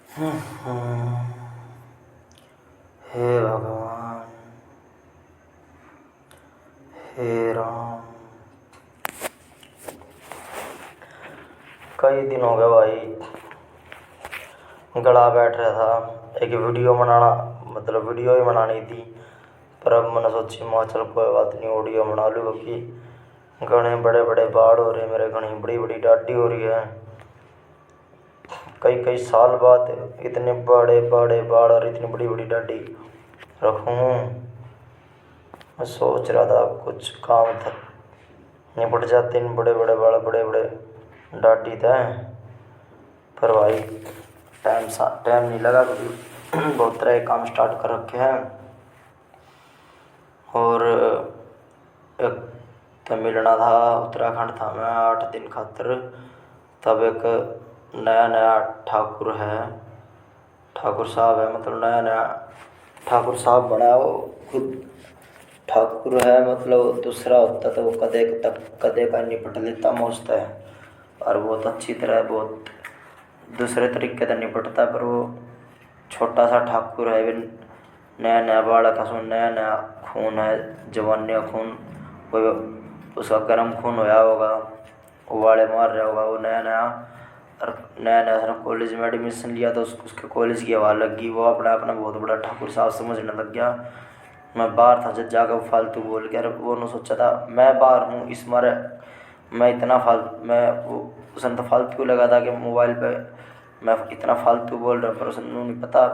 हे भगवान, हे राम। कई दिन हो गए भाई, गला बैठ रहा था। एक वीडियो बनाना, मतलब वीडियो ही बनानी थी, पर अब मैंने सोची माँ चल कोई बात नहीं, ऑडियो बना लूँ, क्योंकि घने बड़े बड़े बाढ़ हो रहे हैं, मेरे घनी बड़ी बड़ी डाडी हो रही है। कई कई साल बाद इतने बड़े बड़े बाढ़ और इतनी बड़ी बड़ी डाडी रखूँ। मैं सोच रहा था कुछ काम था, निपट जाते इन बड़े बड़े बाढ़, बड़े बड़े डाडी थे, पर भाई टाइम नहीं लगा, क्योंकि बहुत तरह के काम स्टार्ट कर रखे हैं। और एक तो मिलना था, उत्तराखंड था मैं 8 दिन खातर। तब एक नया नया ठाकुर है, ठाकुर साहब है, मतलब नया नया ठाकुर साहब बना, वो खुद ठाकुर है, मतलब दूसरा होता तो वो कदे का निपट लेता मस्त है, और बहुत अच्छी तरह बहुत दूसरे तरीके से निपटता। पर वो छोटा सा ठाकुर है, नया नया बालक है, उसमें नया नया खून है, जवानी का खून, कोई उसका गर्म खून होया होगा, उबाले मार रहा होगा वो नया नया। और नया नया उसने कॉलेज में एडमिशन लिया तो उसके कॉलेज की हवा लग गई, वो अपना अपना बहुत बड़ा ठाकुर साहब समझने लग गया। मैं बाहर था, जब जाकर फालतू बोल के, वो ने सोचा था मैं बाहर हूँ इस मारे मैं इतना मैं वो उसने तो फालतू लगा था कि मोबाइल पे मैं इतना फालतू बोल रहा, पर उसने नहीं पता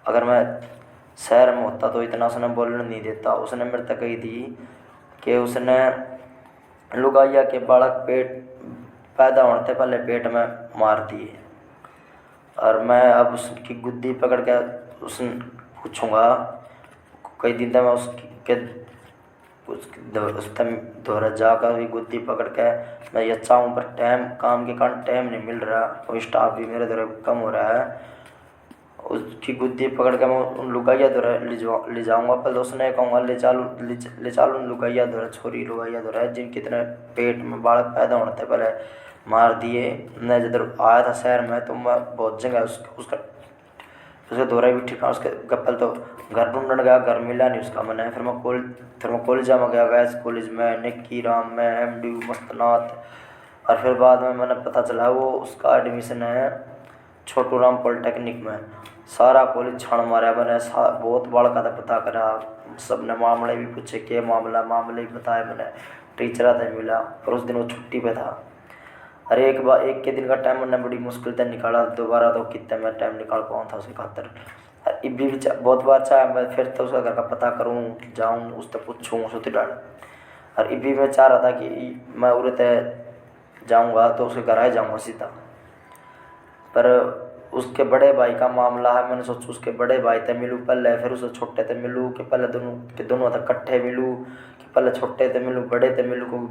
अगर मैं शहर में होता तो इतना उसने बोलने नहीं देता। उसने मेरे तक कही थी कि उसने लुगाइया के बालक पेट पैदा होने से पहले पेट में मार दिए, और मैं अब उसकी गुद्दी पकड़ के उसने पूछूंगा कई दिन तक, मैं उसके दोहरा जाकर भी गुद्दी पकड़ के मैं ये चाहूँ, पर टाइम काम के कारण टाइम नहीं मिल रहा, और स्टाफ भी मेरे द्वारा कम हो रहा है। उसकी गुद्दी पकड़ के मैं उन लुगाइया द्वारा ले जाऊँगा, पहले उसने कहूँगा ले चालू लुगाइया द्वारा, छोरी लुगाइया द्वारा जिनके इतने पेट में बालक पैदा होने से पहले मार दिए। मैं जब आया था शहर में तो मैं बहुत जगह उसका दौरा भी ठीक है, उसके कपल तो घर ढूंढने गया, घर मिला नहीं उसका मैंने। फिर मैं कॉलेज में गया, गैस कॉलेज में, निक्की राम में, MD मस्तनाथ। और फिर बाद में मैंने पता चला वो उसका एडमिशन है छोटू राम पॉलिटेक्निक में। सारा कॉलेज छान मारा मैंने, बहुत बड़ा का पता करा, सबने मामले भी पूछे, के मामले भी बताए मैंने, टीचर था मिला, और उस दिन वो छुट्टी पे था। अरे एक के दिन का टाइम मैंने बड़ी मुश्किल से निकाला, दोबारा तो कितने मैं टाइम निकाल पाऊँ था उसकी खातर। इब्बी भी बहुत बार चाहे मैं फिर तो उसका घर का पता करूँ, जाऊँ उससे पूछूँ उससे डाल। और इब्बी मैं चाह रहा था कि मैं उरे तय जाऊँगा तो उसके घर आ जाऊँगा सीधा, पर उसके बड़े भाई का मामला है। मैंने सोचा उसके बड़े भाई से मिलूँ पहले, फिर उससे छोटे से मिलूँ, कि पहले दोनों तक इकट्ठे मिलूँ, कि पहले छोटे से मिलूँ बड़े से मिलूँ, क्योंकि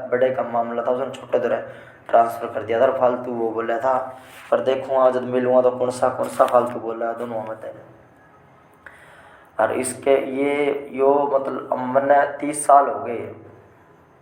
बड़े का मामला था, उसने छोटे तरह ट्रांसफ़र कर दिया था, फालतू वो बोला था। पर देखूँगा जब मिलूँगा तो कौन सा फालतू बोल रहा है दोनों में तय। और इसके यो मतलब मैंने 30 साल हो गए,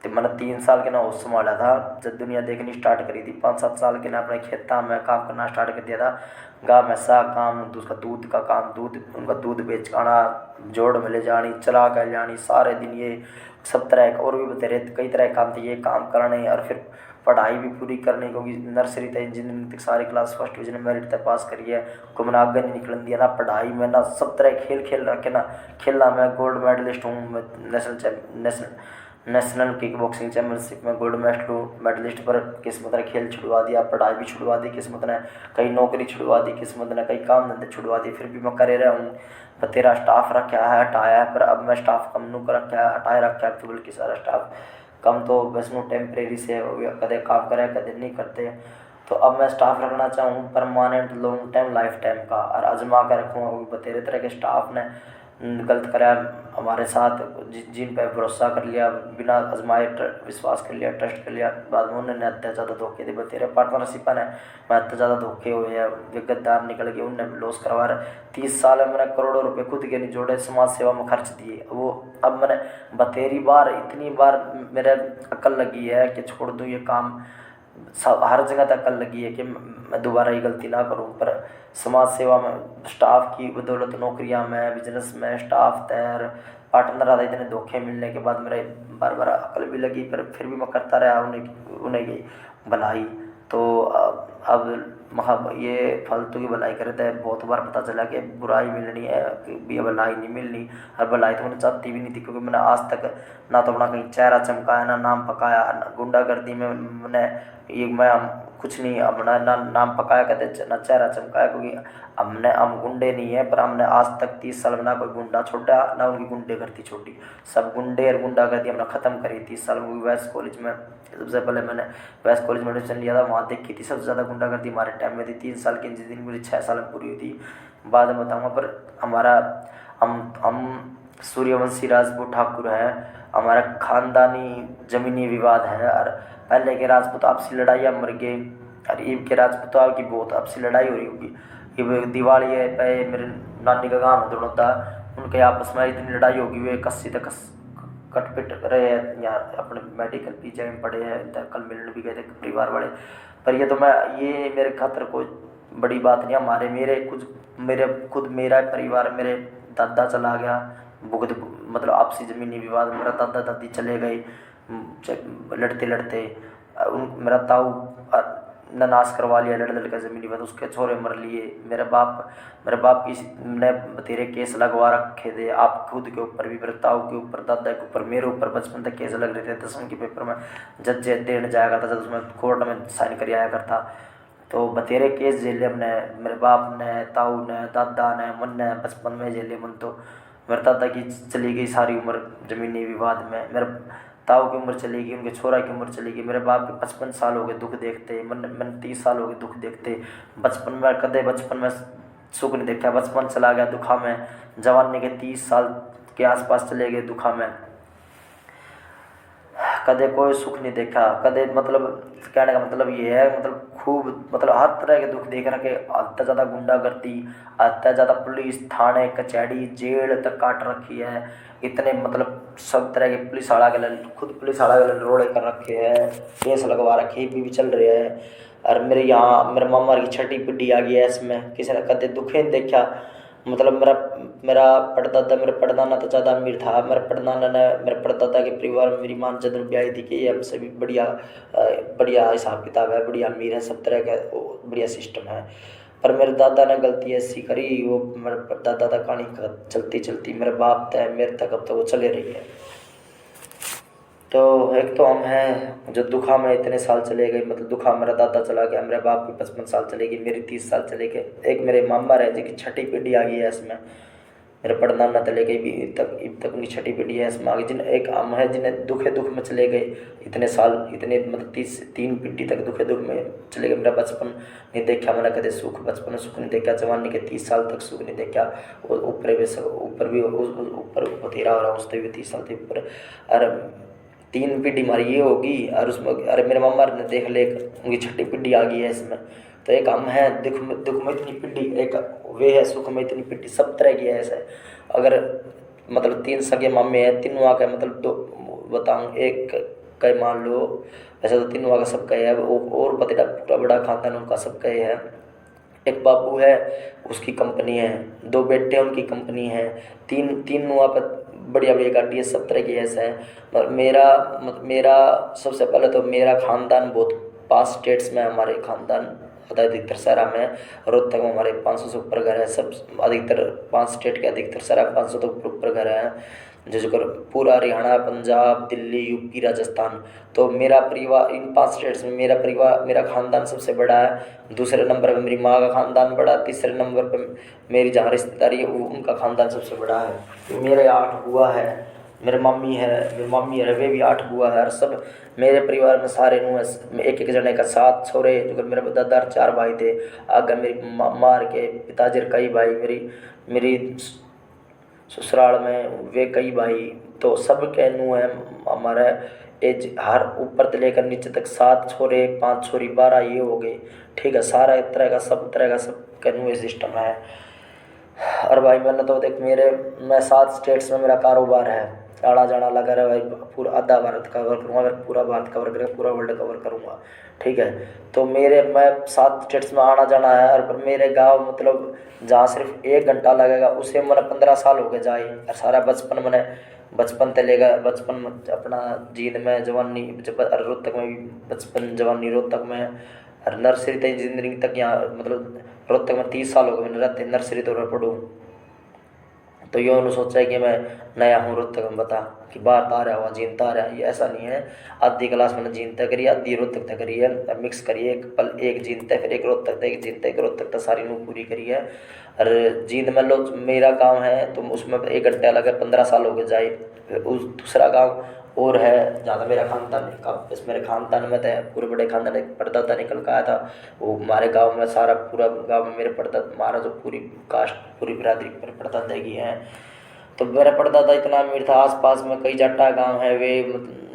तो मैंने 3 साल के ना होश संभाला था जब दुनिया देखनी स्टार्ट करी थी। 5-7 साल के ना अपने खेता में काम करना स्टार्ट कर दिया था, गाँव में सा काम, उसका दूध का काम, उनका दूध बेच आना, जोड़ में ले जानी, चला कर जानी, सारे दिन ये सब तरह का, और भी बतेरे कई तरह के काम थे, ये काम करने। और फिर पढ़ाई भी पूरी करनी, क्योंकि नर्सरी तक इंजीनियरिंग तक सारी क्लास फर्स्ट डिवीजन मेरिट तक पास करी है, को मैंने आगे नहीं निकलन दिया ना पढ़ाई में ना, सब तरह खेल रखे ना। खेलना मैं गोल्ड मेडलिस्ट हूँ, नेशनल किक बॉक्सिंग चैम्पियनशिप में गोल्ड मेडलिस्ट, पर किस्मत ने खेल छुड़वा दिया, पढ़ाई भी छुड़वा दी किस्मत ने, कई नौकरी छुड़वा दी किस्मत ने, कई काम धंधे छुड़वा दिए, फिर भी मैं करे रहा हूँ। पर तेरा स्टाफ रखा है हटाया है, पर अब मैं स्टाफ कम नू कर रखा है, हटाए रखा है, तो बल्कि सारा स्टाफ कम तो बस नू टेम्परेरी से कदे काम करे कदे नहीं करते। तो अब मैं स्टाफ रखना चाहूँ permanent long time life time का, और आजमा कर रखूँगा, क्योंकि बतेरे तरह के स्टाफ ने गलत करा हमारे साथ, जिन पर भरोसा कर लिया, बिना आजमाए विश्वास कर लिया, ट्रस्ट कर लिया, बाद में उन्होंने अत्या ज़्यादा धोखे दे। तेरे पार्टनरशिप ने मैं अत्या ज़्यादा धोखे हुए हैं, वे गद्दार निकल गए, उन्हें लॉस करवा रहे। 30 साल में मैंने करोड़ों रुपए खुद के नहीं जोड़े, समाज सेवा में खर्च दिए। वो अब मैंने बतेरी बार इतनी बार मेरे अकल लगी है कि छोड़ दूँ ये काम, सब हर जगह तक कल लगी है कि मैं दोबारा ये गलती ना करूं। पर समाज सेवा में स्टाफ की बदौलत, नौकरियां में, बिजनेस में स्टाफ तैयार, पार्टनर आदि इतने धोखे मिलने के बाद मेरे बार बार अकल भी लगी, पर फिर भी मैं करता रहा उन्हें की भलाई। तो अब ये फालतू की भलाई करते हैं। बहुत बार पता चला कि बुराई मिलनी है कि भलाई नहीं मिलनी, और भलाई तो मैंने चाहती भी नहीं थी, क्योंकि मैंने आज तक ना तो अपना कहीं चेहरा चमकाया, ना नाम पकाया, ना गुंडागर्दी में मैंने ये मैं कुछ नहीं अपना ना नाम पकाया कहते ना चेहरा चमकाया, क्योंकि हम गुंडे नहीं है। पर हमने आज तक 30 साल में ना कोई गुंडा छोड़ा, ना उनकी गुंडेगर्दी छोड़ी। सब गुंडे और गुंडागर्दी हमने ख़त्म करी 30 साल में। वैस कॉलेज में सबसे पहले मैंने वैस कॉलेज में एडमिशन लिया था, वहाँ देखी थी सबसे ज़्यादा गुंडागर्दी हमारे टाइम में थी। 3 साल की इंजीनियरिंग मेरी 6 साल में पूरी हुई थी, बाद में बताऊँगा। पर हमारा हम सूर्यवंशी राजपूत ठाकुर है, हमारा खानदानी ज़मीनी विवाद है। और पहले के राजपूत आपसी लड़ाइयाँ मर गए, और ईब के राजपूतों की बहुत आपसी लड़ाई हो रही होगी। ये दिवाली है पे मेरे नानी का गाँव है दौड़ता, उनके आपस में इतनी लड़ाई होगी, वे कस्सी तक कटपिट रहे हैं। यहाँ अपने मेडिकल पीछे में पड़े हैं, कल मिलने भी गए थे परिवार वाले। पर ये तो ये मेरे खातर कोई बड़ी बात नहीं। हमारे मेरा परिवार, मेरे दादा चला गया, भुगत मतलब आपसी ज़मीनी विवाद, मेरा दादा दादी चले गए लड़ते लड़ते। मेरा ताऊ ने नाश करवा लिया लड़ लड़ का ज़मीनी विवाद, उसके छोरे मर लिए। मेरे बाप की ने बतेरे केस लगवा रखे थे, आप खुद के ऊपर भी, मेरे ताऊ के ऊपर, दादा के ऊपर, मेरे ऊपर बचपन तक केस लग रहे थे। 10वीं के पेपर में जज देने जाया करता जब उसमें कोर्ट में साइन कर आया करता, तो बतेरे केस झेले हमने, मेरे बाप ने, ताऊ ने, दादा ने, मन ने बचपन में झेले। मन तो मेरे दादा की चली गई सारी उम्र ज़मीनी विवाद में, मेरे ताऊ की उम्र चली गई, उनके छोरा की उम्र चली गई। मेरे बाप के 55 साल हो गए दुख देखते, मन 30 साल हो गए दुख देखते। बचपन में सुख नहीं देखा, बचपन चला गया दुखा में, जवानी के 30 साल के आसपास चले गए दुखा में, कदे कोई सुख नहीं देखा। कदे मतलब कहने का मतलब ये है, मतलब खूब मतलब हर तरह के दुख देख रखे। हद ज़्यादा गुंडागर्दी, हद ज़्यादा पुलिस, थाने, कचहरी, जेल तक काट रखी है। इतने मतलब सब तरह के पुलिस वाला के खुद पुलिस वाला के रोड़े कर रखे हैं, केस लगवा रखे भी चल रहे हैं। और मेरे यहाँ मेरे मामा की छठी पीढ़ी आ गई है, इसमें किसी ने कदे दुखे नहीं देखा। मतलब मेरा परदादा, मेरा परदाना तो ज़्यादा अमीर था। मेरे परदादा के परिवार में मेरी माँ जब ब्याही थी कि ये हमसे भी बढ़िया हिसाब किताब है, बढ़िया अमीर है, सब तरह का बढ़िया सिस्टम है। पर मेरे दादा ने गलती ऐसी करी, वो मेरे दादा तक कहानी चलती चलती मेरे बाप तक मेरे तक अब तक वो चले रही है। तो एक तो हम हैं जो दुखा में इतने साल चले गए, मतलब दुखा मेरा दादा चला गया, मेरे बाप की 55 साल चले गई, मेरी 30 साल चले गए। एक मेरे मामा रहे जिनकी छठी पीढ़ी आ गई है इसमें, मेरे परदाना चले गए भी अब तक उनकी छठी पीढ़ी है इसमें आगे। जिन एक हम है जिन्हें दुख में चले गए इतने साल, इतने मतलब 3 पीढ़ी तक दुख में चले गए। मेरा बचपन नहीं देखा मैंने कदे सुख, बचपन में सुख नहीं देखा, जवानी के 30 साल तक सुख नहीं देखा। और ऊपर बतेरा हो रहा हूँ, उससे भी 30 साल थे ऊपर। और 3 पीढ़ी हमारी ये होगी, और उसमें अरे मेरे मामा ने देख ले उनकी छठी पीढ़ी आ गई है इसमें। तो एक हम है दुख में इतनी पीढ़ी, एक वे है सुख में इतनी पीढ़ी, सब तरह की है ऐसे। अगर मतलब 3 सगे मामे हैं, तीनों का मतलब 2 बताऊँ, एक का मान लो वैसे तो तीनों का सबका है, और बतेरा पूरा बड़ा खानदान उनका सबका है। एक बाबू है उसकी कंपनी है, 2 बेटे उनकी कंपनी है, तीन वहाँ पर बढ़िया गाड़ी है, सब तरह की ऐसा है। और मेरा सबसे पहले तो मेरा ख़ानदान बहुत 5 स्टेट्स में, हमारे ख़ानदान अधिकतर शहरा में, रोहतक में हमारे 500 से ऊपर घर है। सब अधिकतर 5 स्टेट के अधिकतर शहरा 500 तो ऊपर घर हैं, जैसे पूरा हरियाणा, पंजाब, दिल्ली, यूपी, राजस्थान। तो मेरा परिवार इन 5 स्टेट्स में मेरा ख़ानदान सबसे बड़ा है। दूसरे नंबर पर मेरी माँ का ख़ानदान बड़ा, तीसरे नंबर पर मेरी जहाँ रिश्तेदारी है उनका ख़ानदान सबसे बड़ा है। मेरे 8 बुआ है, मेरी मम्मी है वे भी 8 बुआ है। और सब मेरे परिवार में सारे एक जने का 7 छोरे, जो मेरे दादा 4 भाई थे। आगे मेरी मार के पिताजी कई भाई, मेरी ससुराल में वे कई भाई। तो सब कहनू है हमारा एज हर ऊपर से लेकर नीचे तक 7 छोरे 5 छोरी 12 ये हो गए, ठीक है। सारा एक तरह का सब कहनू सिस्टम है। और भाई मैंने तो देख मैं 7 स्टेट्स में मेरा कारोबार है, आना जाना लगा रहा भाई, पूरा आधा भारत कवर करूँगा, अगर पूरा भारत कवर करेगा पूरा वर्ल्ड कवर करूँगा, ठीक है। तो मैं 7 स्टेट्स में आना जाना है, और मेरे गाँव मतलब जहाँ सिर्फ 1 घंटा लगेगा उसे मैंने 15 साल हो गए जाए। और सारा बचपन मैंने बचपन से लेकर बचपन में अपना जींद में जवानी जब रोहतक में भी बचपन जवानी रोहतक में, और नर्सरी तक इंजीनियरिंग तक यहाँ मतलब रोहतक में 30 साल हो गए मैंने रहते, नर्सरी तो पढ़ूँ। तो ये उन्होंने सोचा है कि मैं नया हूँ रोहतक में, बता कि बाहर तारा हुआ जीनता आ रहा है, ये ऐसा नहीं है। आधी क्लास मैंने जीनता करी, आधी रोहतक तक करी है, मिक्स करी है, एक पल एक जीनता फिर एक रोहतक तक, एक जीनता एक रोहतक तक, सारी नू पूरी करी है। और जींद में लो मेरा गांव है तो उसमें 1 घंटा लगा, 15 साल हो गए जाए। फिर उस दूसरा गांव और है जहाँ तक मेरा खानदान का, बस मेरे खानदान में तो पूरे बड़े खानदान एक परदादा निकल का आया था, वो हमारे गांव में सारा पूरा गांव में मेरे परदादा हमारा जो पूरी कास्ट पूरी बिरादरी मेरे परदादा की है। तो मेरा परदादा इतना अमीर था, आसपास में कई जट्टा गांव है, वे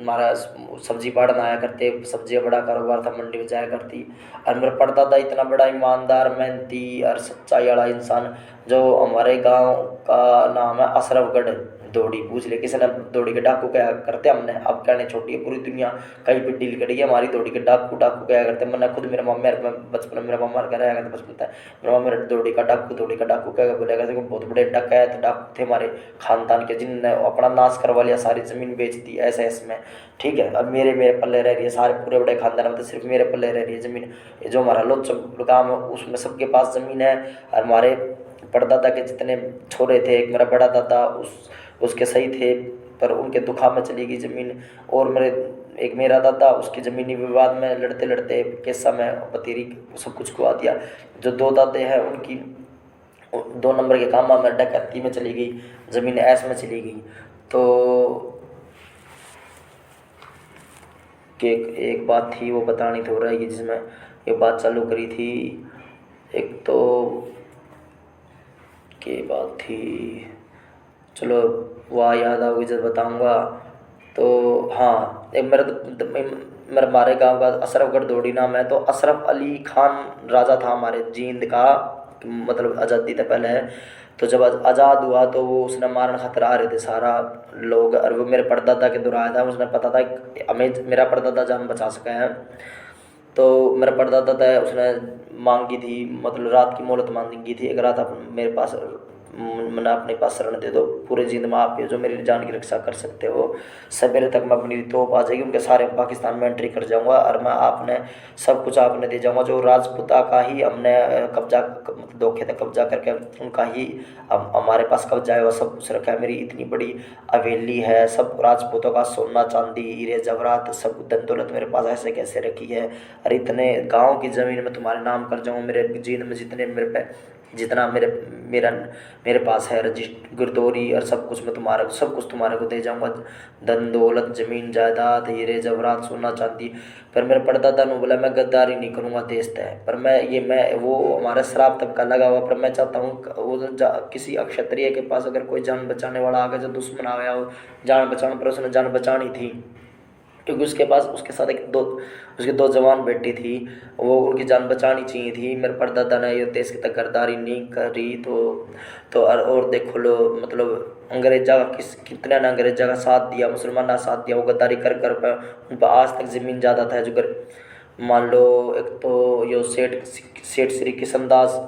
हमारा सब्जी बाड़न आया करते, सब्जियाँ बड़ा कारोबार था, मंडी में जाया करती। और मेरा परदादा इतना बड़ा ईमानदार मेहनती और सच्चाई वाला इंसान, जो हमारे गांव का नाम है अशरफगढ़ दौड़ी, पूछ ले किसी ने दौड़ी के डाकू क्या करते हमने, अब कहने छोटी है पूरी दुनिया कई भी डील करी है हमारी दौड़ी के डाकू डाकू क्या करते। मैंने खुद मेरा मम्मी बचपन में मेरा मम्मा कह रहा था बचपन था, मेरा मम्मी दौड़ी का डाकू क्या बोला करते, बहुत बड़े डकैत डाकू थे हमारे खानदान के, जिनने अपना नाश करवा लिया, सारी ज़मीन बेच दी ऐसे इसमें, ठीक है। अब मेरे पल्ले रह रही है, सारे पूरे बड़े खानदान में तो सिर्फ मेरे पल्ले रह रही है ज़मीन। जो हमारा लोचक गाँव है उसमें सबके पास ज़मीन है। और हमारे परदादा के जितने छोरे थे, एक मेरा बड़ा दादा उसके सही थे, पर उनके दुखा में चली गई ज़मीन। और एक मेरा दादा उसकी ज़मीनी विवाद में लड़ते लड़ते केसा में बतेरी सब कुछ खुआ दिया। जो 2 दादे हैं उनकी 2 नंबर के काम में डकैती में चली गई, ज़मीन ऐस में चली गई। तो एक बात थी वो बतानी तो रहेगी जिसमें ये बात चालू करी थी। एक तो क्या बात थी, चलो वह याद आओगी जब बताऊंगा। तो हाँ, एक मेरे हमारे गांव का अशरफगढ़ दौड़ी नाम है। तो अशरफ अली खान राजा था हमारे जींद का, मतलब आज़ादी से पहले है। तो जब आज़ाद हुआ तो वो उसने मारने खतरा आ रहे थे सारा लोग, और वो मेरे परदादा के दौर आया था, उसने पता था हमें मेरा परदादा जान बचा सका है। तो मेरा परदादा था उसने मांगी थी, मतलब रात की मोहलत मांगी थी, एक रात आप मेरे पास मैंने अपने पास शरण दे दो, पूरे जिंद में आप जो मेरी जान की रक्षा कर सकते हो। सवेरे तक मैं अपनी तोप आ जाएगी, उनके सारे पाकिस्तान में एंट्री कर जाऊंगा, और मैं आपने सब कुछ आपने दे जाऊंगा। जो राजपूता का ही हमने कब्जा धोखे से कब्जा करके उनका ही हमारे पास कब्जा है, वह सब कुछ रखा है। मेरी इतनी बड़ी हवेली है, सब राजपूतों का सोना चांदी हीरे जवाहरात सब धन दौलत मेरे पास ऐसे कैसे रखी है। और इतने गाँव की ज़मीन में तुम्हारे नाम कर जाऊँ, मेरे जींद में जितना मेरे पास है रजिस्टर गिरदौरी और सब कुछ, मैं सब कुछ तुम्हारे को दे जाऊंगा, धन दौलत ज़मीन जायदाद हीरे जवाहरात सोना चांदी। पर मेरे परदादा ने बोला मैं गद्दारी नहीं करूँगा, देश तय। पर मैं वो हमारा शराब तबका लगा हुआ, पर मैं चाहता हूँ वो किसी क्षत्रिय के पास अगर कोई जान बचाने वाला आ गया, जो दुश्मन आ गया हो जान बचाने, पर उसने जान बचानी थी क्योंकि उसके पास उसके साथ उसकी 2 जवान बेटी थी, वो उनकी जान बचानी चाहिए थी। मेरे परदादा ने ये देश की तक गद्दारी नहीं करी। तो और देखो लो, मतलब अंग्रेजा का कितने ने अंग्रेजा का साथ दिया, मुसलमान का साथ दिया, वो गद्दारी कर उन पर आज तक ज़मीन ज़्यादा था। जो मान लो एक तो यो सेठ श्री किशनदास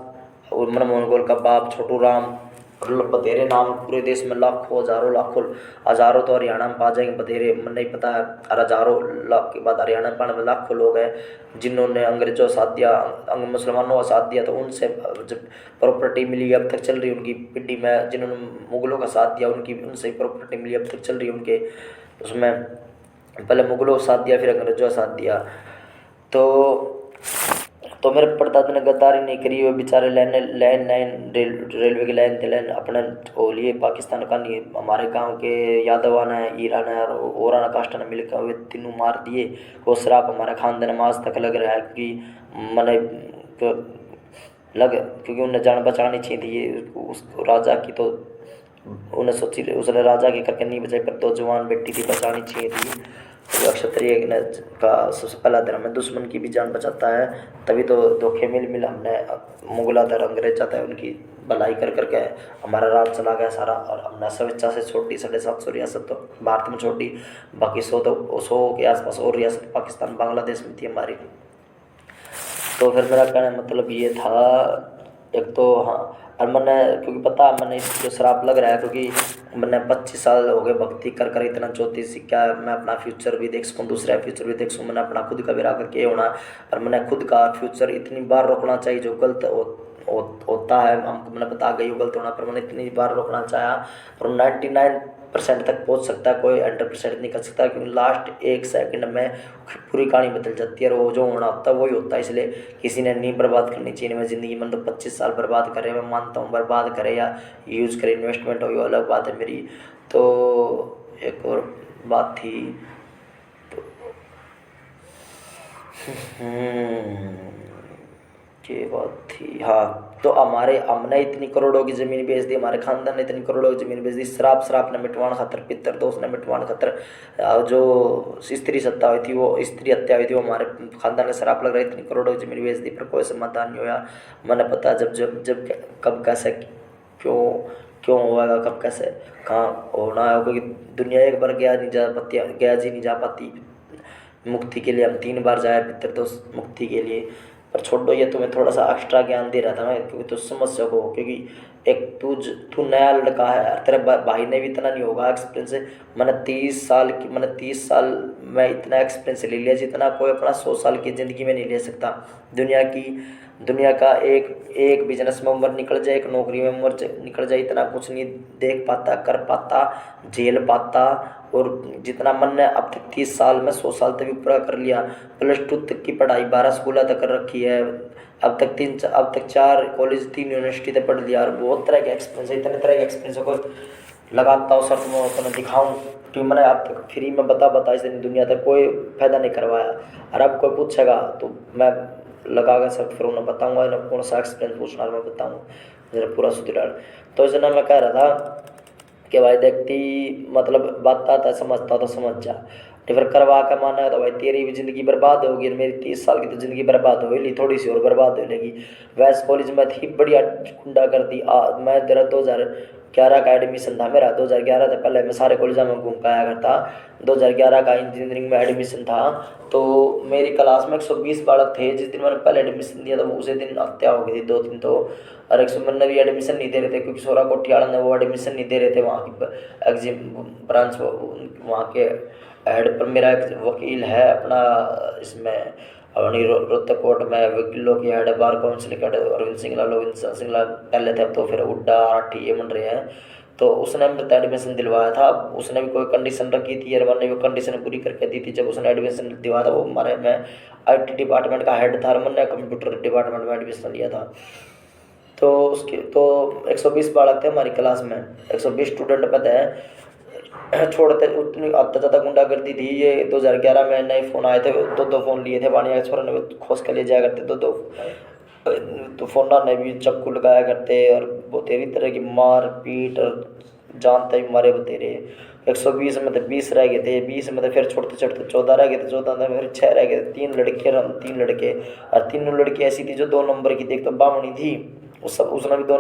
और मनमोहन गोल का बाप छोटू राम, बतेरे नाम पूरे देश में लाखों हज़ारों तो हरियाणा में पा जाएंगे, बतेरे मन नहीं पता है। और हज़ारों लाख के बाद हरियाणा में पाने में लाखों लोग हैं जिन्होंने अंग्रेजों का साथ दिया, मुसलमानों का साथ दिया। तो उनसे जब प्रॉपर्टी मिली अब तक चल रही उनकी पीढ़ी में, जिन्होंने मुगलों का साथ दिया उनसे प्रॉपर्टी मिली अब तक चल रही उनके उसमें। पहले मुगलों का साथ दिया फिर अंग्रेजों का साथ दिया। तो मेरे परदादा ने गद्दारी नहीं करी, वो बेचारे रेलवे की लाइन थे लाइन अपने वो लिए पाकिस्तान का नहीं, हमारे गांव के यादवान है ईरान है और कास्ट ने मिलकर वे तीनों मार दिए। वो शराब हमारे खानदान में आज तक लग रहा है कि मैंने क्योंकि उन्हें जान बचानी चाहिए थी उस राजा की। तो उन्हें उसने राजा के करके नहीं बचाई, पर 2 जवान बेटी थी बचानी चाहिए थी। क्षत्रिय का सबसे पहला धर्म है, दुश्मन की भी जान बचाता है। तभी तो धोखे मिल हमने मुगला था, अंग्रेज चाहता है उनकी भलाई कर करके हमारा राज चला गया सारा, और हमने स्वेच्छा से छोड़ दी 750 रियासत तो भारत में छोड़ दी, बाकी 100 के आसपास और रियासत पाकिस्तान बांग्लादेश में थी हमारी। तो फिर मेरा कहने मतलब ये था, एक तो हाँ, और मैंने क्योंकि पता मैंने जो श्राप लग रहा है, क्योंकि मैंने 25 साल हो गए भक्ति कर कर इतना ज्योतिष क्या मैं अपना फ्यूचर भी देख सकूँ, दूसरा फ्यूचर भी देख सकूँ, मैंने अपना खुद का भी राग के होना, और मैंने खुद का फ्यूचर इतनी बार रोकना चाहिए जो गलत होता है, हमको मैंने बता गई वो गलत होना, पर मैंने इतनी बार रोकना चाहा, पर 99% तक पहुंच सकता है, कोई 100% नहीं कर सकता, क्योंकि लास्ट 1 सेकंड में पूरी कहानी बदल जाती है, और वो जो होना होता है वही होता है। इसलिए किसी ने नहीं बर्बाद करनी चाहिए। मैं ज़िंदगी में तो 25 साल बर्बाद करे, मैं मानता हूँ बर्बाद करे या यूज़ करे, इन्वेस्टमेंट हो, वो अलग बात है मेरी। तो एक और बात थी, तो ये बात थी हाँ, तो हमने इतनी करोड़ों की ज़मीन बेच दी, हमारे खानदान ने इतनी करोड़ों की ज़मीन बेच दी, श्राप ने मिटवाना खातर, पितर दोस्त ने मिटवाना खातर, जो स्त्री सत्ता हुई थी वो स्त्री हत्या हुई थी, वो हमारे खानदान का श्राप लग रहा है, इतनी करोड़ों की ज़मीन बेच दी, पर कोई समाधान नहीं हुआ। मैंने पता जब जब जब कब कैसे क्यों होगा, कब कैसे कहाँ होना है, क्योंकि दुनिया एक बार गया जी नहीं जा पाती मुक्ति के लिए। हम 3 बार जाए पितर दोस्त मुक्ति के लिए। पर छोड़ो, ये तुम्हें थोड़ा सा एक्स्ट्रा ज्ञान दे रहा था मैं, क्योंकि तुम समझ सको, क्योंकि एक तू नया लड़का है, तेरे भाई ने भी इतना नहीं होगा एक्सपीरियंस। मैंने 30 साल में इतना एक्सपीरियंस ले लिया जितना कोई अपना 100 साल की ज़िंदगी में नहीं ले सकता। दुनिया का एक बिजनेस में उम्र निकल जाए, एक नौकरी में उम्र निकल जाए, इतना कुछ नहीं देख पाता, कर पाता, झेल पाता। और जितना मन ने अब तक 30 साल में 100 साल तक भी पूरा कर लिया। +2 तक की पढ़ाई 12 स्कूल तक कर रखी है, अब तक 4 कॉलेज 3 यूनिवर्सिटी तक पढ़ लिया, और बहुत तरह के एक्सपीरियंस है। इतने तरह के एक्सपीरियंस को लगाता हूँ सर मैं तुम्हें दिखाऊँ, क्योंकि मैंने अब तक फ्री में बता इस दुनिया तक कोई फ़ायदा नहीं करवाया। और अब कोई पूछेगा तो मैं लगा कर सर फिर उन्हें बताऊँगा, इन्हें कौन सा एक्सपीरियंस पूछना मैं बताऊँ जरा पूरा सुधरा। तो इसलिए मैं कह रहा था कि भाई देखती मतलब बात आता समझता तो समझ जा, तो फिर करवा के माना है तो भाई तेरी भी ज़िंदगी बर्बाद होगी, और मेरी 30 साल की तो ज़िंदगी बर्बाद हो ली, थोड़ी सी और बर्बाद हो लेगी। वैसे कॉलेज में थी बढ़िया गुंडा कर दी। मैं तेरा 2011 का एडमिशन था मेरा, 2011 से पहले मैं सारे कॉलेजों में घूम के आया करता। 2011 का इंजीनियरिंग में एडमिशन था, तो मेरी क्लास में 120 बालक थे। जिस दिन मैंने पहले एडमिशन दिया था उसी दिन हत्या हो गई थी 2-3 तो, और 100 भी एडमिशन नहीं दे रहे थे, क्योंकि सोरा कोठियाल ने वो एडमिशन नहीं दे रहे थे वहाँ की एग्जिम ब्रांच वहाँ के हेड पर। मेरा एक वकील है अपना इसमें अपनी रोहतक कोर्ट में वकीलों की हेड, बार काउंसिल के हेड अरविंद सिंगला पहले थे, अब तो फिर हुड्डा आठी ये बन रहे हैं। तो उसने मेरे एडमिशन दिलवाया था। उसने भी कोई कंडीशन रखी थी, और मैंने वो कंडीशन पूरी करके दी थी। जब उसने एडमिशन दिलवाया था वो हमारे में IT डिपार्टमेंट का हेड था, और मैंने कंप्यूटर डिपार्टमेंट में एडमिशन लिया था। तो उसके तो 120 बालक थे हमारी क्लास में, 120 स्टूडेंट पता है। छोड़ते उतनी अब ज़्यादा गुंडागर्दी थी। ये 2011 में नए फ़ोन आए थे, 2 फ़ोन लिए थे वानिया के छोरा ने, खोस के ले जाया करते 2 तो फ़ोना ने भी चक्कू लगाया करते, और बतेरी तरह की मार पीट, और जानते ही मारे बतेरे। 120 में तो 20 रह गए थे, 20 में तो फिर छोड़ते 14 रह गए थे, 14 में फिर 6 रह गए थे। 3 लड़के और हम 3 लड़के, और 3 लड़की ऐसी थी जो 2 नंबर की थी। एक तो बामणी थी, उसने भी 2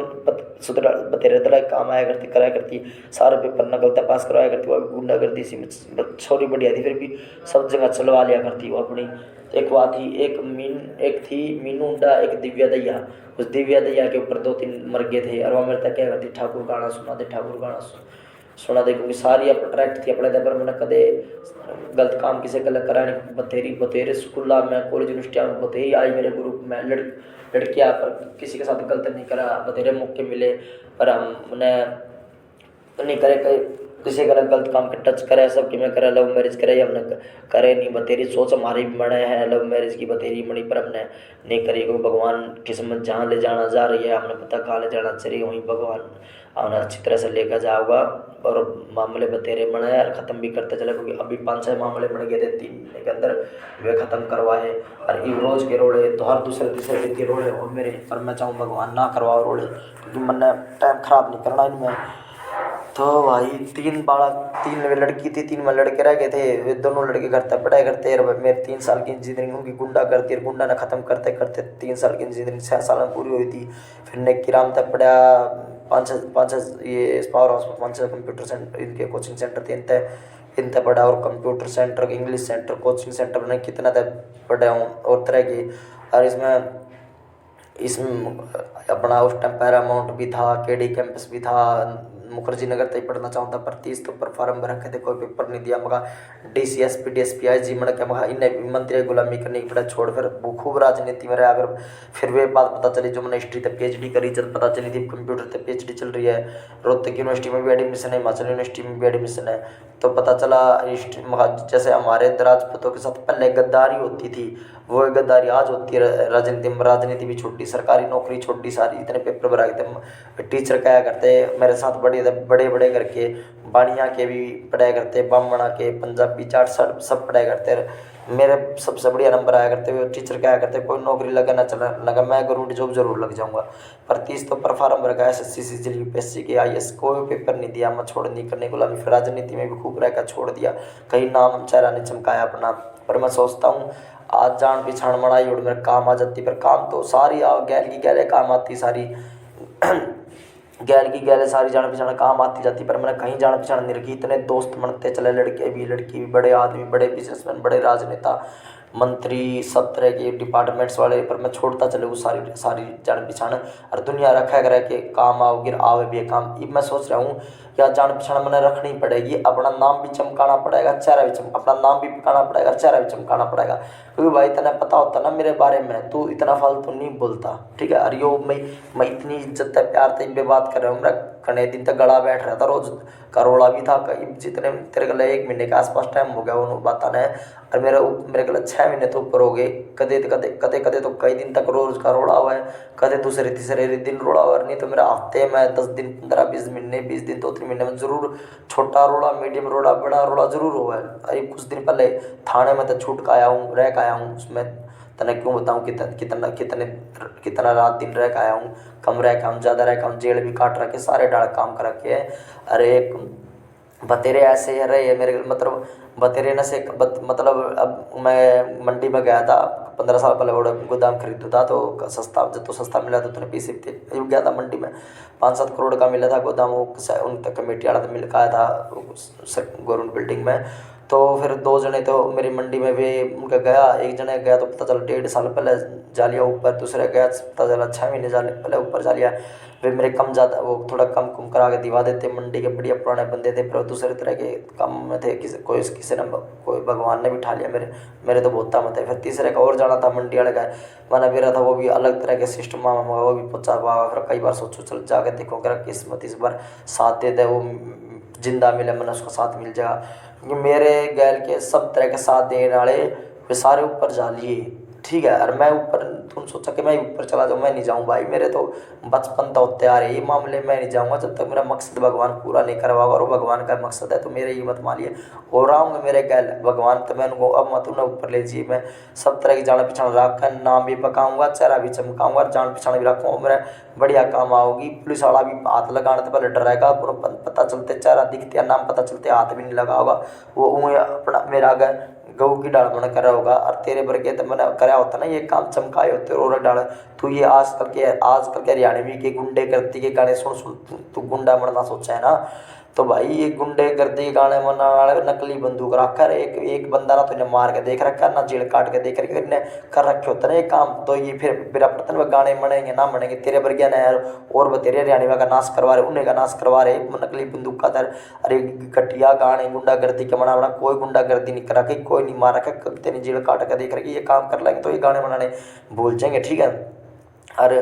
बतेरे तरह काम आया करती, कराया करती, सारे पेपर नकलता पास करवाया करती। वो भी गुंडागर्दी सी छोरी बढ़िया थी, फिर भी सब जगह चलवा लिया करती वो अपनी। एक वहाँ थी, एक थी मीनू उंडा, एक दिव्या दैया। उस दिव्या दैया के ऊपर 2-3 मर गए थे, और वह मेरे तक क्या करती, ठाकुर गाना सुना दे, ठाकुर गाना सुना दे, क्योंकि सारी अट्रैक्ट थी अपने दे पर। मैंने कदे गलत काम किसी गलत करा नहीं। बतेरे स्कूल में कॉलेज यूनिवर्सिटी में बतेरी आई मेरे ग्रुप में लड़कियाँ, पर किसी के साथ गलत नहीं करा। बतेरे मौके मिले, पर हमने नहीं करे किसी का गलत काम के टच करे, सब कि मैं करे लव मैरिज करे, हमने करे नहीं। बतेरी सोच हमारी भी बने हैं लव मैरिज की, बतेरी बनी, पर हमने नहीं करी, क्योंकि भगवान किस्मत जहाँ ले जाना जा रही है, हमने पता कहाँ ले जाना चाहिए, वहीं भगवान हमने अच्छी तरह से लेकर जाओगा। और मामले बतेरे बने हैं, और ख़त्म भी करते चले, क्योंकि अभी 5-6 मामले बन गए थे 3 महीने के अंदर, वे ख़त्म करवाए। और ये रोज़ के रोड़े तो हर दूसरे दिन के रोड़े हो मेरे, पर मैं चाहूँ भगवान ना करवाओ रोड़े, क्योंकि मैंने टाइम ख़राब नहीं करना इनमें। तो भाई तीन लड़की थी, 3 में लड़के रह गए थे। वे दोनों लड़के घर तक पढ़ाई करते और मेरे 3 साल की इंजीनियरिंग होगी गुंडा करती, और गुंडा ने ख़त्म करते करते 3 साल की इंजीनियरिंग 6 साल में पूरी हुई थी। फिर ने किराम तक पढ़ा, पाँच छः ये पावर हाउस में 5-6 कंप्यूटर सेंटर, इनके कोचिंग सेंटर थे, इनते पढ़ा। और computer centre, English centre, coaching centre ने कितना तक पढ़ा हूँ और तरह की। और इसमें अपना उस टाइम पैरामाउंट भी था, केडी कैंपस भी था, मुखर्जी नगर तक पढ़ना चाहता पर 30 तो पर फार्म भर रखे थे, कोई पेपर नहीं दिया। मगा DCSP DSP आई जी मड़ा क्या मगा इन्हें मंत्री गुलामी करने की पड़ा छोड़, फिर खूब राजनीति में रहा। फिर वे बात पता चली जो मैंने हिस्ट्री तक PhD करी, जब पता चली थी कंप्यूटर तक PhD चल रही है। रोहतक यूनिवर्सिटी में भी एडमिशन है, हिमाचल यूनिवर्सिटी में भी एडमिशन है। तो पता चला जैसे हमारे राजपूतों के साथ पहले गद्दारी होती थी, वो गद्दारी आज होती है राजनीति में। राजनीति भी छोटी, सरकारी नौकरी छोटी, सारी इतने पेपर भरा थे। टीचर क्या करते मेरे साथ बड़े बड़े करके बानिया के भी पढ़ाई करते, बामणा के, पंजाबी जाट सब पढ़ाई करते। मेरे सबसे बढ़िया नंबर आया करते हुए। टीचर क्या करते कोई नौकरी लगा ना चला लगा, मैं गवर्नमेंट जॉब जरूर लग जाऊंगा। पर 30 तो पर फार्म भर का SSC CGL UPSC के IAS कोई पेपर नहीं दिया, मैं छोड़ नहीं करने गुलामी। फिर राजनीति में भी खूब रहकर छोड़ दिया, कहीं नाम चेहरा नहीं चमकाया अपना। पर मैं सोचता हूँ आज जान पहचान मनाई और मेरे काम आ जाती, पर काम तो सारी गैल की गैले काम आती सारी गैल की गैले सारी जान पहचान काम आती जाती। पर मैंने कहीं जान पहचान नहीं रखी। इतने दोस्त बनते चले, लड़के भी लड़की भी, बड़े आदमी, बड़े बिजनेसमैन, बड़े राजनेता, मंत्री, सब तरह के डिपार्टमेंट्स वाले। पर मैं छोड़ता चले वो सारी सारी जान पहचान। और दुनिया रखा करे के काम आओगे आवे भी काम। अब मैं सोच रहा हूँ या जान पहचान मैंने रखनी पड़ेगी, अपना नाम भी चमकाना पड़ेगा, चेहरा भी अपना नाम भी पकाना पड़ेगा, चेहरा भी चमकाना पड़ेगा। क्योंकि भाई इतना पता होता ना मेरे बारे में, तू इतना फालतू नहीं बोलता, ठीक है। अरे यो मैं इतनी इज्जत है प्यार से बात कर रहा हूँ। मेरा कने दिन तक गला बैठ रहा था, रोज करोड़ा भी था। जितने तेरे गले 1 महीने के आसपास टाइम हो गया वो बताना है। और मेरे गले 6 महीने तो ऊपर हो गए। कदे कदे तो कई दिन तक रोज का रोड़ा हुआ है, कदे दूसरे तीसरे दिन रोड़ा हुआ। नहीं तो मेरा हफ्ते में 10 दिन 15-20 महीने 20 दिन 2-3 महीने में जरूर छोटा रोड़ा, मीडियम रोड़ा, बड़ा रोड़ा जरूर हुआ है। अरे कुछ दिन पहले थाने में तो छूट का आया हूँ, रह के आया हूँ। उसमें तने क्यों बताऊँ कितना रात दिन रह के आया हूँ, कम रह के आऊँ, ज़्यादा रह के आऊँ, जेल भी काट रखे, सारे डाल काम कर रखे है। अरे बतेरे ऐसे है रहे मेरे मतलब बतेरे न से मतलब अब मैं मंडी में गया था 15 साल पहले, बड़ा गोदाम खरीदा था तो सस्ता, जब तो सस्ता मिला तो उतने पैसे थे। गया था मंडी में 5-7 करोड़ का मिला था गोदाम, वो उन तक कमेटी वाला मिल का आया था गवर्नमेंट बिल्डिंग में। तो फिर 2 जने तो मेरी मंडी में वे उनका गया, एक जने गया तो पता चला 1.5 साल पहले जा लिया ऊपर, दूसरे गया पता चला 6 महीने पहले ऊपर जा लिया। वे मेरे कम ज़्यादा वो थोड़ा कम कुम करा के दिवा देते, मंडी के बढ़िया पुराने बंदे थे। पर दूसरे तरह के काम में थे, किसी ने कोई भगवान ने भी उठा लिया, मेरे तो बहुत काम थे। फिर तीसरे का और जाना था मंडी वाले का, मैंने मेरा था वो भी अलग तरह के सिस्टम में, वो भी पहुँचा पावा। फिर कई बार सोचो चल जाके देखो कर किस्मत इस बार साथ दे दे, वो जिंदा मिले मैंने उसका साथ मिल जाएगा। क्योंकि मेरे गैल के सब तरह के साथ देने वाले वे सारे ऊपर जा लिए, ठीक है। और मैं ऊपर तुम सोचा कि मैं ऊपर चला जाऊँ, मैं नहीं जाऊँ भाई। मेरे तो बचपन तो तैयार है ये मामले, मैं नहीं जाऊँगा जब तक मेरा मकसद भगवान पूरा नहीं करवाओगा। और भगवान का मकसद है तो मेरे ही मत मानिए और आऊँगा मेरे गैल भगवान। तो मैं उनको अब मत उन्हें ऊपर ले जाइए। मैं सब तरह की जान पहचान रख कर नाम भी पकाऊँगा, चेहरा भी चमकाऊँगा, जान पहचान भी रखूँगा, मेरा बढ़िया काम आओगी। पुलिस वाला भी हाथ लगाने तो पहले डरेगा, पता चलते चेहरा दिखते या नाम पता चलते हाथ भी नहीं लगा होगा। वो अपना मेरा अगर गऊ की डाल मैंने करा होगा और तेरे वर्गे तो मैंने करा होता ना ये काम चमकाए होते और डाल। तू ये आजकल के हरियाणवी के गुंडे गर्दी के गाने सुन तू गुंडा बनना सोचा है ना, तो भाई ये गुंडे गर्दी के गाने बनने वाले नकली बंदूक रखकर एक बंदा ना तुझे मार के देख रखा ना जेल काट के देख रखे कर रखे होता ना ये काम। तो ये फिर मेरा पता नहीं गाने बनेंगे ना बनेंगे, तेरे वर्गिया ने यार और बतेरे हरियाणवी का नाश करवा रहे, उन्हें का नाश करवा रहे नकली बंदूक का दर। अरे घटिया गाने गुंडा गर्दी के बना कोई गुंडा गर्दी नहीं करा के, कोई नहीं मार रखा, तेरी जेल काट के देख रखे, ये काम कर लेंगे तो ये गाने बनाने भूल जाएंगे, ठीक है। अरे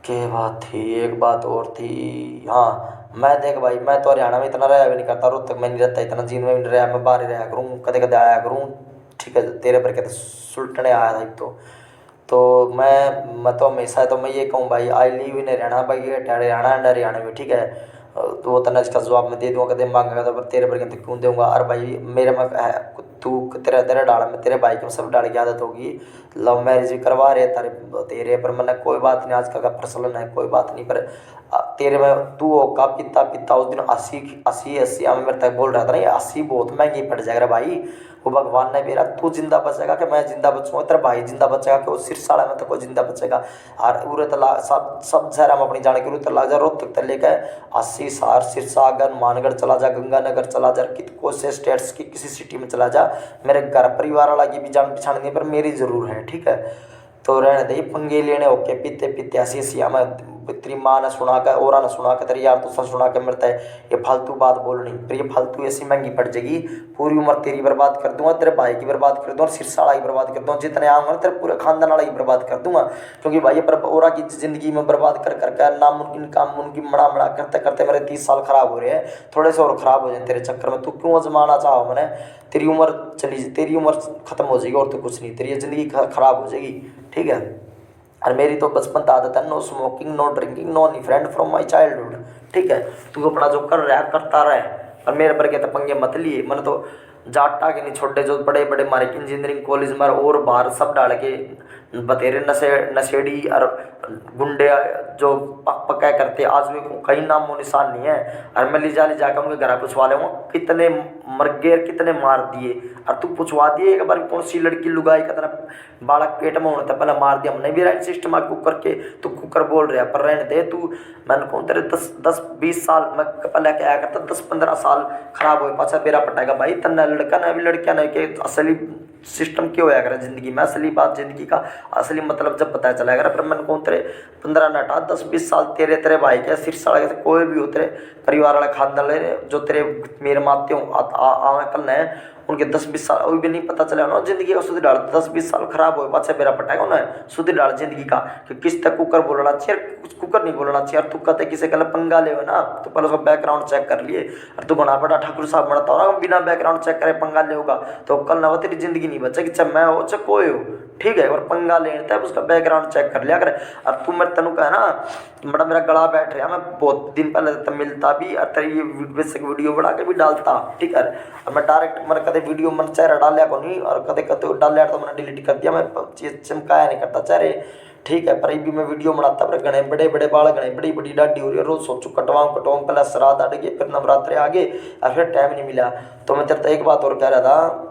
क्या बात थी, एक बात और थी, हाँ मैं देख भाई मैं तो हरियाणा में इतना रहा भी नहीं करता, रोहतक में नहीं रहता इतना, जींद में भी नहीं रहा, मैं बाहर ही रहा करूँ, कदे कदे आया करूँ, ठीक है। तेरे पर कहते सुलटने आया था एक तो मैं तो हमेशा तो मैं ये कहूँ भाई आई लिव इन हरियाणा भाई, ये हरियाणा एंड हरियाणा में, ठीक है। तो वो तना इसका जवाब मैं दे दूँगा, कदे मांगेगा तो तेरे पर कहते क्यों दूँगा। और भाई मेरे में तू तेरा तेरा डाल में तेरे भाई की सब डाल की आदत होगी, लव मैरिज भी करवा रहे तारे तेरे पर, मैंने कोई बात नहीं, आजकल का प्रचलन है कोई बात नहीं, पर तेरे में तू होगा पिता पिता उस दिन 80 में मेरे तक बोल रहा था ना, ये 80 बहुत महंगी पड़ जाएगा भाई, वो भगवान ने मेरा तू जिंदा बचेगा कि मैं जिंदा बचूंगा, तेरा भाई जिंदा बचेगा कि वो सिरसाड़ा में तो कोई जिंदा बचेगा। और उरे तो सब जहरा में अपनी जाने के तो लाग जा रोहतक तक लेकर 80 सार सिरसागर मानगढ़ चला जा, गंगानगर चला जा, को से स्टेट्स की किसी सिटी में चला जा, मेरे घर परिवार वाला की भी जान पहचान नहीं, पर मेरी जरूर है, ठीक है। तो रहने दे पंगे लेने ओके, पीते पीते ऐसी में तेरी माँ ने सुना कर और ने सुना कर तेरी यार दोस्त सुना के मरता है, ये फालतू बात बोलनी, पर ये फालतू ऐसी महंगी पड़ जाएगी, पूरी उम्र तेरी बर्बाद कर दूंगा, तेरे भाई की बर्बाद कर दूंगा, सिरसाड़ा की बर्बाद कर दूंगा, जितने आऊँगा तेरे पूरे खानदान वाला की बर्बाद कर दूंगा, क्योंकि भाई ये और की ज़िंदगी में बर्बाद कर करके नामुमकिन काम मुमकिन मड़ा करते करते मेरे 30 साल खराब हो रहे हैं, थोड़े से और ख़राब हो जाए तेरे चक्कर में, तू क्यों आजमाना चाहो मैंने, तेरी उम्र तेरी उम्र ख़त्म हो जाएगी और तो कुछ नहीं, तेरी ज़िंदगी ख़राब हो जाएगी, ठीक है। और मेरी तो बचपन की आदत है, no smoking no drinking no any friend from my childhood, ठीक है। तू अपना जो कर रहा है करता रहे, और मेरे पर के तो पंगे मत लिए, मैंने तो जाटा के नहीं छोटे जो बड़े बड़े मारे इंजीनियरिंग कॉलेज में और बाहर सब डाल के बतेरे नशेड़ी और गुंडे जो पक्का करते, आज भी कहीं नामो निशान नहीं है। और मैं ले जाकर उनके घर पूछवा ले कितने मर गए कितने मार दिए, और तू पूछवा दिए एक बार कौन सी लड़की लुगाई का तरह बालक पेट में होने पहले मार दिया, हमने भी राइट सिस्टम कुकर के तू कुकर बोल रहा पर रहने दे तू, मैंने कौन तेरे 10-20 साल मैं पहले क्या करता, 10-15 साल खराब हो पाचा बेरा पटाएगा भाई, तन्ना लड़का ना भी लड़कियां नहीं के असली सिस्टम क्यों होया करे जिंदगी में, असली बात जिंदगी का असली मतलब जब पता चला करे। पर मैंने कौन तेरे 15 न 10-20 साल तेरे भाई के सिरसाड़ा के कोई भी हो तेरे परिवार वाले खानदान जो तेरे मेरे माते आवे कल है उनके 10-20 साल अभी भी नहीं पता चला ना जिंदगी का सुधी डाल, 10-20 साल खराब हो पाछे मेरा पटाएगा उन्हें सुधी डाल जिंदगी का, कि किस तक कुकर बोलना चाहिए, कुकर नहीं बोलना चाहिए। तू कहते किसी कल पंगा ले ना तो पहले उसका बैकग्राउंड चेक कर लिए, और तू बना बड़ा ठाकुर साहब बनता हो बिना बैकग्राउंड चेक करे पंगा ले होगा तो कल ना वो तेरी जिंदगी नहीं बचेगी, चाहे मैं हो चाहे कोई हो, ठीक है। और पंगा लेता है उसका बैकग्राउंड चेक कर लिया करे। और तू मेरे तेनू कह ना बड़ा मेरा गला बैठ रहा, मैं बहुत दिन पहले तो मिलता भी और तेरी बेसिक वीडियो बना के भी डालता, ठीक है। और मैं डायरेक्ट मैंने कदे वीडियो मन चेहरा डालिया को नहीं, और कदे कदे डालिया तो मैंने डिलीट कर दिया, मैं चमकाया नहीं करता चेहरे, ठीक है। पर भी मैं वीडियो बनाता पर घने बड़े बड़े बाल घने बड़ी बड़ी डाडी हो रही है, रोज सोचू कटवाऊँ पहले श्राद्ध अड़ गए फिर नवरात्रे आ गए और फिर टाइम नहीं मिला। तो मैं तेरे एक बात और कह रहा था,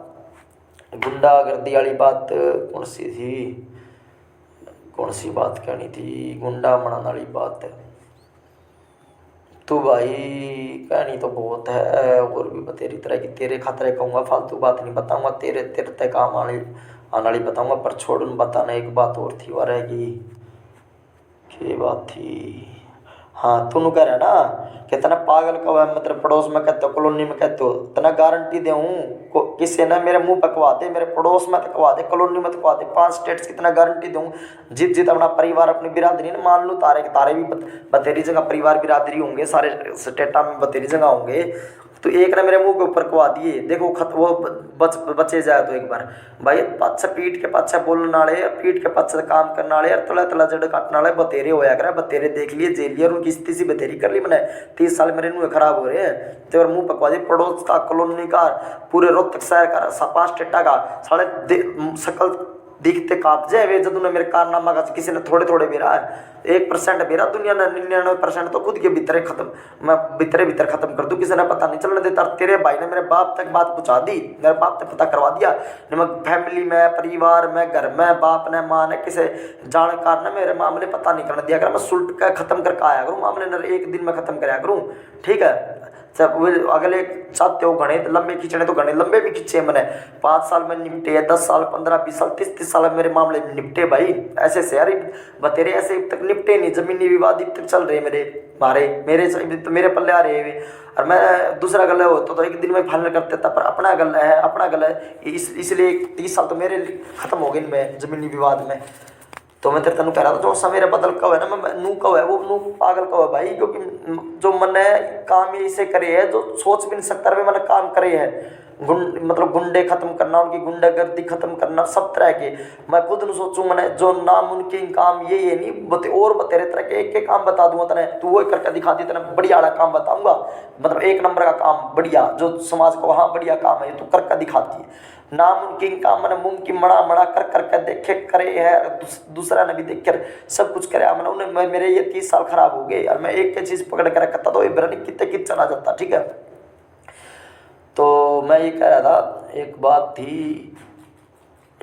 गुंडागर्दी वाली बात कौन सी थी, कौन सी बात कहनी थी, गुंडा बनाने वाली बात है तो भाई कहनी तो बहुत है और भी बतेरी तरह की, तेरे खतरे कहूँगा फालतू बात नहीं बताऊँगा, तेरे तेरे तक काम आने वाली बताऊँगा। पर छोड़ बताना एक बात और थी वह रहेगी, क्या बात थी, हाँ तू कह रहा ना कि तना पागल कब है, मतलब पड़ोस में कहते हो कॉलोनी में कहते हो, तना गारंटी दे किसी ने मेरे मुंह पकवा दे, मेरे पड़ोस में तकवा दे, कॉलोनी में तकवा दे, 5 स्टेट्स की तना गारंटी दूँ, जीत जीत अपना परिवार अपनी बिरादरी ना मान लूँ, तारे भी बतेरी जगह परिवार बिरादरी होंगे, सारे स्टेटा में बतेरी जगह होंगे, तो एक ने मेरे मुंह के ऊपर कवा दिए, देखो वो बचे जाए तो एक बार भाई पाछे पीठ के पाछे बोलने वाले, पीठ के पाछे काम करने वाले, तला तला जड़ काटने वाले बतेरे होया करे, बतेरे देख लिए जेल लिए और उनकी स्थिति सी बतेरी कर ली मैंने, 30 साल मेरे मुँह खराब हो रहे हैं, तो मुँह पकवा दिए, पड़ोस का कॉलोनी का पूरे रोहतक शहर का 5 टेटा का साढ़े सकल दिखते काप जाए वे जब मेरे कारनामा का किसी ने थोड़े थोड़े बेरा है, 1% बेरा दुनिया ने 99% तो खुद के भीतर खत्म, मैं भीतर खत्म कर दूँ, किसी ने पता नहीं चलने देता। तेरे भाई ने मेरे बाप तक बात पहुँचा दी, मेरे बाप तक पता करवा दिया, फैमिली में परिवार में घर में बाप ने माँ ने किसी जानकार ने मेरे मामले पता नहीं करने दिया कर, मैं सुलट कर खत्म करके आया करूँ मामले ने, एक दिन में खत्म कराया करूँ, ठीक है। सब अगले चाहते हो घने लंबे खींचने तो घने लंबे भी खींचे मैंने, 5 साल में निपटे, 10 साल 15-20 साल 30 साल मेरे मामले में निपटे भाई, ऐसे शहरी बतेरे ऐसे तक निपटे नहीं, जमीनी विवाद तक चल रहे मेरे पल्ले आ रहे। और मैं दूसरा गला होता तो एक दिन में फाइनल कर देता, पर अपना गला है इसलिए 30 साल तो मेरे खत्म हो गए इनमें जमीनी विवाद में। तो मैं तेरे तेन कह रहा था जो सा मेरा बदल कव है ना, मैं नू कव है वो नू पागल कव है भाई, क्योंकि जो मैंने काम इसे करे है जो सोच भी नहीं सकता वे मैंने काम करे है, मतलब गुंडे खत्म करना, उनकी गुंडागर्दी खत्म करना, सब तरह के। मैं खुद न सोचूं मैंने जो नामुमकिन काम ये नहीं बते, और बतेरे तरह के एक काम बता दूंगा तने, तू वो करके दिखा दी, तने बढ़िया वाला काम बताऊंगा, मतलब एक नंबर का काम बढ़िया, जो समाज को हाँ बढ़िया काम है तू करके दिखाती है। नामुमकिन काम मैंने मुमकिन मना मना कर करके देखे करे है, दूसरा ने भी देख कर सब कुछ करे मैंने उन्हें। मेरे ये 30 साल खराब हो गए यार, मैं एक चीज पकड़ कर रखता तो ये ब्रनिक कितने कित चला जाता। ठीक है, तो मैं ये कह रहा था, एक बात थी,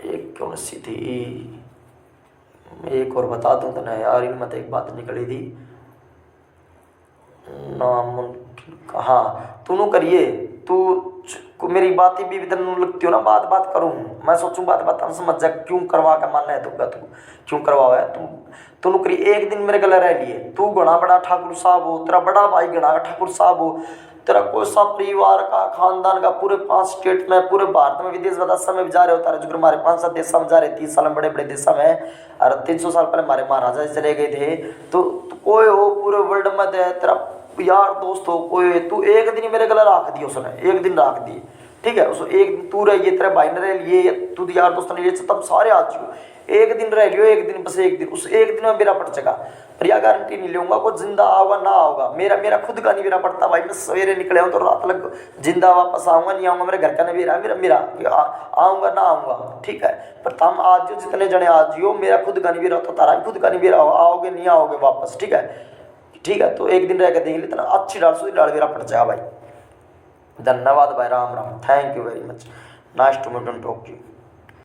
एक कौन सी थी, एक और बता दूं तो ना यार, इनमें तो एक बात निकली थी, नामुमकिन, हाँ तू नु करिए, तू मेरी बात भी इधर लगती हो ना, बात बात करूँ मैं सोचूं बात बात हम समझ जा, क्यों करवा के मानना है तुमका, तू क्यों करवाओ है तू नु करी। एक दिन मेरे गले रह लिए, तू घना बड़ा ठाकुर साहब हो, तेरा बड़ा भाई घना ठाकुर साहब हो, तेरा कोई सा परिवार का खानदान का पूरे 5 स्टेट में, पूरे भारत में, विदेश विदेश में भी जा रहे होता है, जो हमारे 5-7 देश में जा रहे, 30 साल में बड़े बड़े देशों में, और 300 साल पहले हमारे महाराजा चले गए थे। तो कोई हो पूरे वर्ल्ड में तेरा यार दोस्त हो कोई, तू एक दिन मेरे गला रख दी उसने, एक दिन रख दी, ठीक है, उस एक दिन तू रहिए, तेरे भाई ने रह लिए, तू यार दोस्त ने, तब सारे आ चुके, एक दिन रह लियो, एक दिन बस एक दिन, उस एक दिन में मेरा पड़ चुका, पर यह गारंटी नहीं लूंगा को जिंदा आऊंगा ना आऊंगा, मेरा खुद का नहीं मेरा पड़ता भाई, मैं सवेरे निकले हूँ तो रात लग जिंदा वापस आऊंगा नहीं आऊंगा, मेरे घर का नहीं मेरा मेरा आऊंगा ना आऊंगा। ठीक है, पर तुम आज जो जितने जने आज हो, मेरा खुद का नहीं मेरा, तो तारा खुद का नहीं मेरा, आओगे नहीं आओगे वापस। ठीक है, ठीक है, तो एक दिन रह के देख लेते ना, अच्छी डाल सुधी डाल मेरा पड़ जाएगा भाई। धन्यवाद भाई, Ram Ram, thank you very much, nice to meet and talk to you.